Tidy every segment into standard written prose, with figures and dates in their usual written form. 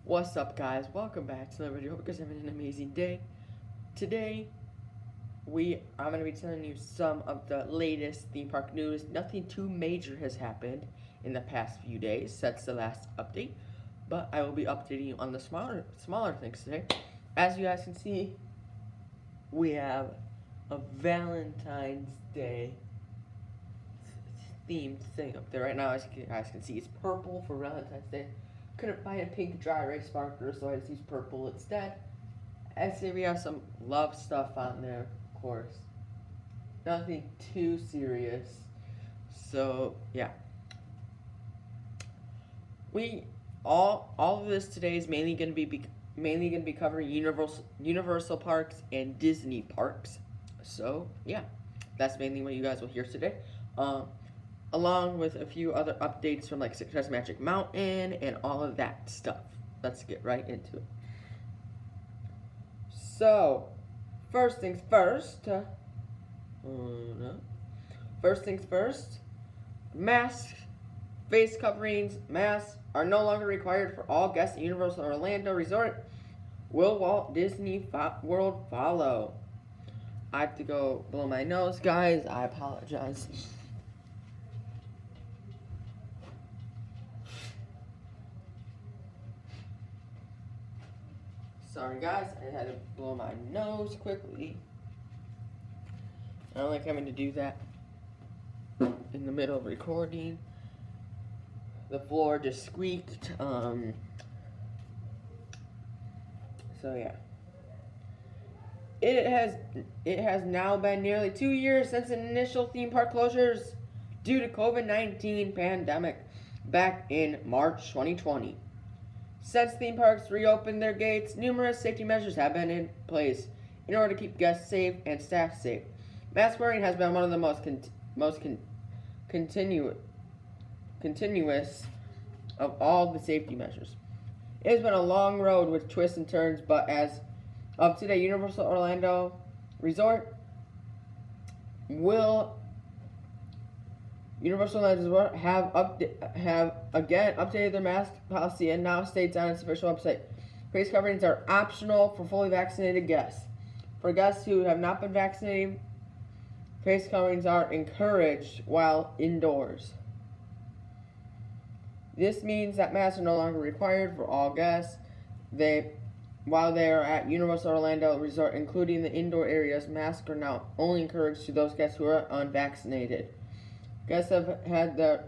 What's up, guys? Welcome back to another video. Hope you guys are having an amazing day. Today, I'm going to be telling you some of the latest theme park news. Nothing too major has happened in the past few days since the last update, but I will be updating you on the smaller things today. As you guys can see, we have a Valentine's Day themed thing up there right now. As you guys can see, it's purple for Valentine's Day. Couldn't find a pink dry erase marker, so I just used purple instead. And so we have some love stuff on there, of course. Nothing too serious. So yeah, we all of this today is mainly going to be covering Universal parks and Disney parks. So yeah, that's mainly what you guys will hear today. Along with a few other updates from like Success Magic Mountain and all of that stuff. Let's get right into it. So, first things first. First things first. Masks, face coverings, masks are no longer required for all guests at Universal Orlando Resort. Will Walt Disney World follow? I have to go blow my nose, guys. I apologize. Sorry guys, I had to blow my nose quickly. I don't like having to do that in the middle of recording. The floor just squeaked. So yeah. It has now been nearly 2 years since initial theme park closures due to COVID-19 pandemic back in March 2020. Since theme parks reopened their gates, numerous safety measures have been in place in order to keep guests safe and staff safe. Mask wearing has been one of the most continuous of all the safety measures. It has been a long road with twists and turns, but as of today, Universal Orlando Resort have again updated their mask policy and now states on its official website. Face coverings are optional for fully vaccinated guests. For guests who have not been vaccinated, face coverings are encouraged while indoors. This means that masks are no longer required for all guests. While they are at Universal Orlando Resort, including the indoor areas, masks are now only encouraged to those guests who are unvaccinated. Guests have had the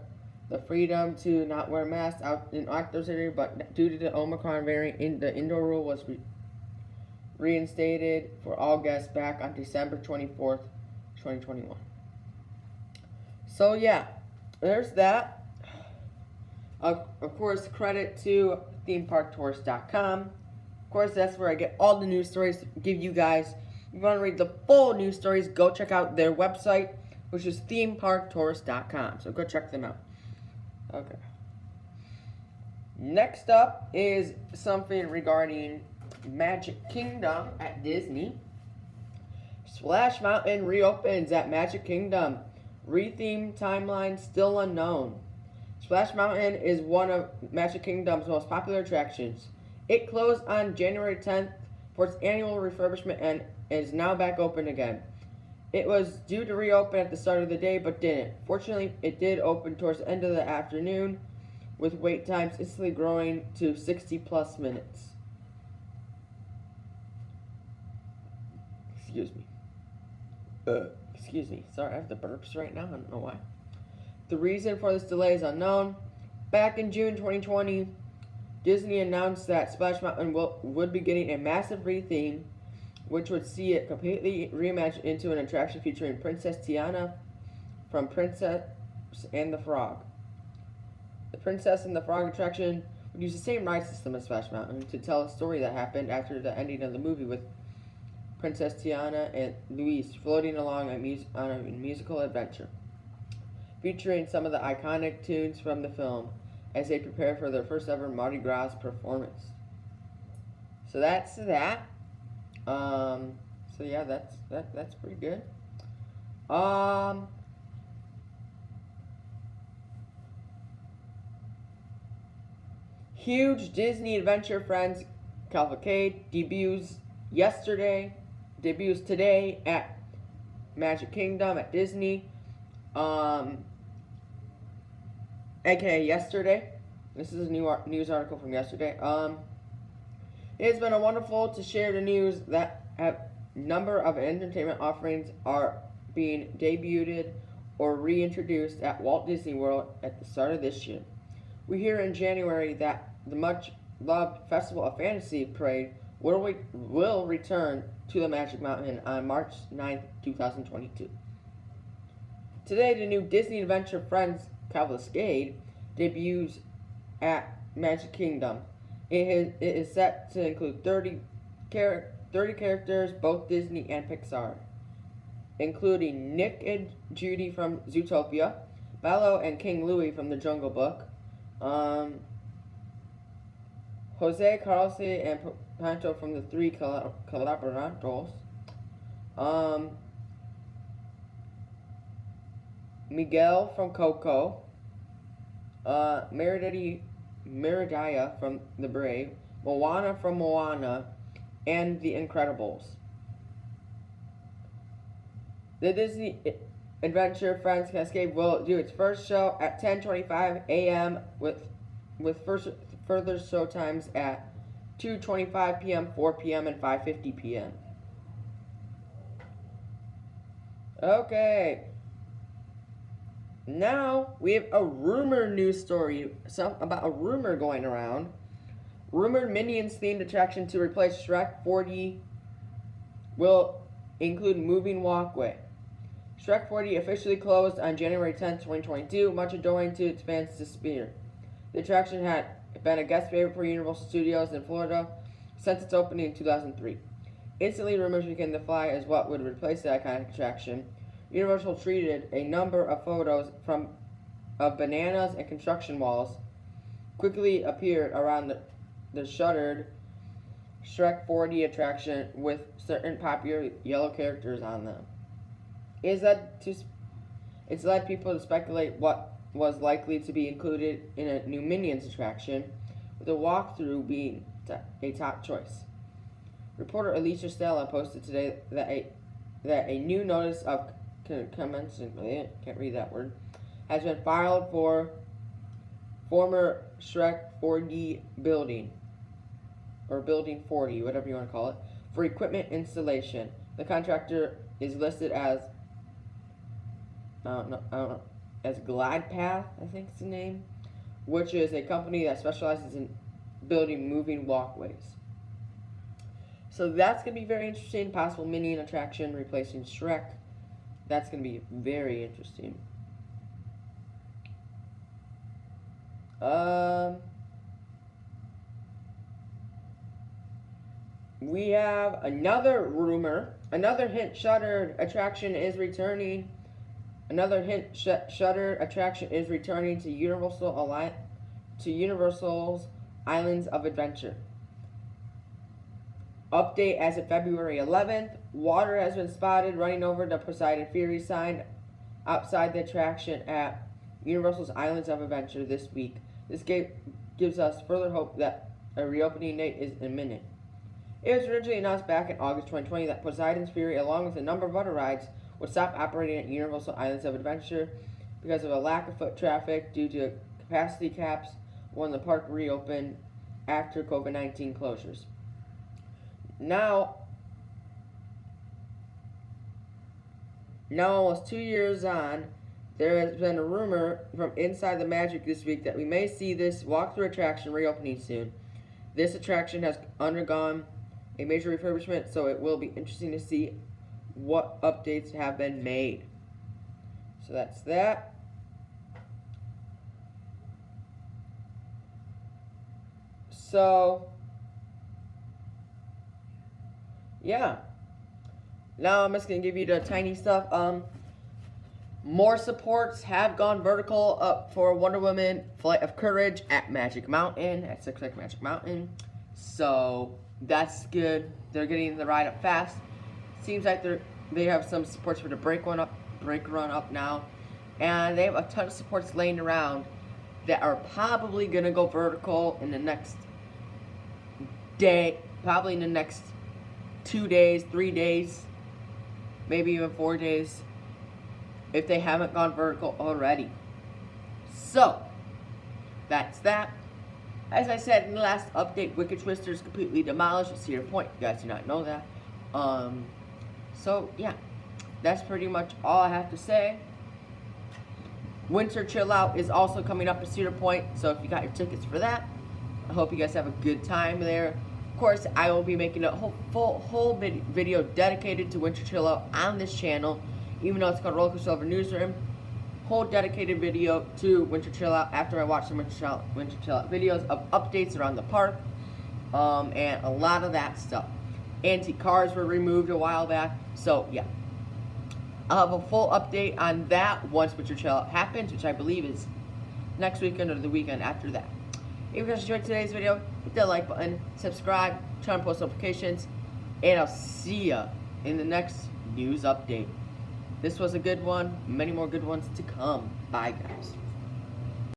freedom to not wear masks out in outdoors area, but due to the Omicron variant, the indoor rule was reinstated for all guests back on December 24th, 2021. So yeah, there's that. Of course, credit to themeparktourist.com. Of course, that's where I get all the news stories to give you guys. If you want to read the full news stories, go check out their website, which is themeparktourist.com. So go check them out. Okay. Next up is something regarding Magic Kingdom at Disney. Splash Mountain reopens at Magic Kingdom. Retheme timeline still unknown. Splash Mountain is one of Magic Kingdom's most popular attractions. It closed on January 10th for its annual refurbishment and is now back open again. It was due to reopen at the start of the day, but didn't. Fortunately, it did open towards the end of the afternoon, with wait times instantly growing to 60 plus minutes. Excuse me. Sorry, I have the burps right now. I don't know why. The reason for this delay is unknown. Back in June 2020, Disney announced that Splash Mountain would be getting a massive retheme, which would see it completely reimagined into an attraction featuring Princess Tiana from Princess and the Frog. The Princess and the Frog attraction would use the same ride system as Splash Mountain to tell a story that happened after the ending of the movie, with Princess Tiana and Louise floating along on a musical adventure, featuring some of the iconic tunes from the film as they prepare for their first ever Mardi Gras performance. So that's that. So yeah, that's pretty good. Huge Disney Adventure Friends cavalcade debuts today at Magic Kingdom at Disney. AKA yesterday. This is a news article from yesterday. It has been a wonderful to share the news that a number of entertainment offerings are being debuted or reintroduced at Walt Disney World at the start of this year. We hear in January that the much-loved Festival of Fantasy Parade will return to the Magic Mountain on March 9th, 2022. Today, the new Disney Adventure Friends Cavalcade debuts at Magic Kingdom. It is set to include 30 characters, both Disney and Pixar, including Nick and Judy from Zootopia, Bello and King Louie from The Jungle Book, Jose, Carlos, and Pancho from the Three Colaborados, Miguel from Coco, Meridia from The Brave, Moana from Moana, and The Incredibles. The Disney Adventure Friends Cascade will do its first show at 10:25 a.m. with further show times at 2:25 p.m., 4 p.m., and 5:50 p.m. Okay. Now we have a rumor news story about a rumor going around. Rumored Minions themed attraction to replace Shrek 4D will include moving walkway. Shrek 4D officially closed on January 10th, 2022, much owing to its fans' despair. The attraction had been a guest favorite for Universal Studios in Florida since its opening in 2003. Instantly, rumors began to fly as what would replace the iconic attraction. Universal treated a number of photos of bananas and construction walls quickly appeared around the shuttered Shrek 4D attraction with certain popular yellow characters on them. It's led people to speculate what was likely to be included in a new Minions attraction, with a walkthrough being a top choice. Reporter Alicia Stella posted today that a new notice of commencement, can't read that word, has been filed for former Shrek 4D building, or Building 40, whatever you want to call it, for equipment installation. The contractor is listed as as Glide Path, I think it's the name, which is a company that specializes in building moving walkways. So that's going to be very interesting. Possible Minion attraction replacing Shrek. That's going to be very interesting. We have another rumor. Another hint shuttered attraction is returning. Shuttered attraction is returning to Universal's Islands of Adventure. Update as of February 11th. Water has been spotted running over the Poseidon Fury sign outside the attraction at Universal's Islands of Adventure this week. This gives us further hope that a reopening date is imminent. It was originally announced back in August 2020 that Poseidon's Fury, along with a number of other rides, would stop operating at Universal Islands of Adventure because of a lack of foot traffic due to capacity caps when the park reopened after COVID-19 closures. Now almost 2 years on, there has been a rumor from inside the Magic this week that we may see this walkthrough attraction reopening soon. This attraction has undergone a major refurbishment, so it will be interesting to see what updates have been made. So that's that. So, yeah. Now I'm just going to give you the tiny stuff. More supports have gone vertical up for Wonder Woman Flight of Courage at Magic Mountain, at Six Flags Magic Mountain. So that's good. They're getting the ride up fast. Seems like they have some supports for the brake run up now, and they have a ton of supports laying around that are probably going to go vertical in the next day, probably in the next 2 days, 3 days, maybe even 4 days, if they haven't gone vertical already. So, that's that. As I said in the last update, Wicked Twister is completely demolished at Cedar Point. You guys do not know that. So, yeah. That's pretty much all I have to say. Winter Chill Out is also coming up at Cedar Point. So, if you got your tickets for that, I hope you guys have a good time there. Of course, I will be making a whole video dedicated to Winter Chill Out on this channel. Even though it's called Roller Coaster Lover Newsroom. Whole dedicated video to Winter Chill Out after I watch some Winter Chill Out videos of updates around the park, and a lot of that stuff. Antique cars were removed a while back, so yeah. I'll have a full update on that once Winter Chill Out happens, which I believe is next weekend or the weekend after that. If you guys enjoyed today's video, hit that like button, subscribe, turn on post notifications, and I'll see ya in the next news update. This was a good one. Many more good ones to come. Bye, guys.